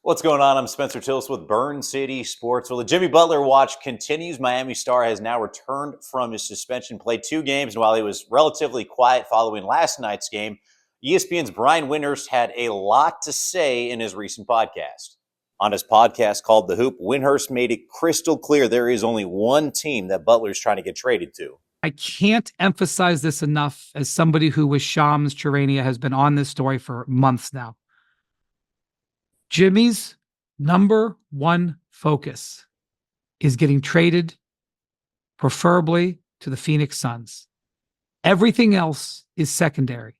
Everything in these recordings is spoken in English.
What's going on? I'm Spencer Tillis with Burn City Sports. Well, the Jimmy Butler watch continues. Miami Star has now returned from his suspension, played 2 games, and while he was relatively quiet following last night's game, ESPN's Brian Windhorst had a lot to say in his recent podcast. On his podcast called The Hoop, Windhorst made it crystal clear there is only one team that Butler's trying to get traded to. I can't emphasize this enough as somebody who with Shams Charania has been on this story for months now. Jimmy's number one focus is getting traded, preferably to the Phoenix Suns. Everything else is secondary.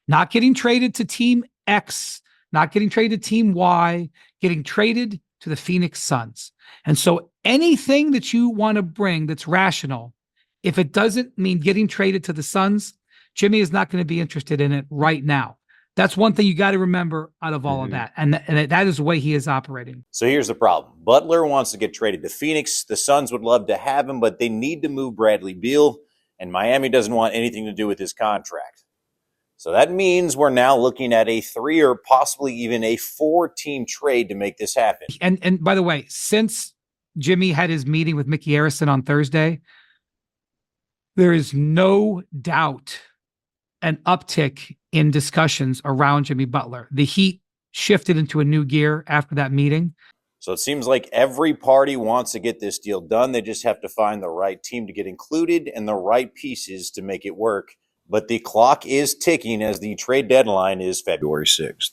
Not getting traded to Team X, not getting traded to Team Y, getting traded to the Phoenix Suns. And so anything that you want to bring that's rational, if it doesn't mean getting traded to the Suns, Jimmy is not going to be interested in it right now. That's one thing you got to remember out of all of that. And that is the way he is operating. So here's the problem. Butler wants to get traded to Phoenix. The Suns would love to have him, but they need to move Bradley Beal, and Miami doesn't want anything to do with his contract. So that means we're now looking at a 3 or possibly even a 4-team trade to make this happen. And by the way, since Jimmy had his meeting with Mickey Arison on Thursday, there is no doubt an uptick in discussions around Jimmy Butler. The Heat shifted into a new gear after that meeting. So it seems like every party wants to get this deal done. They just have to find the right team to get included and the right pieces to make it work. But the clock is ticking as the trade deadline is February 6th.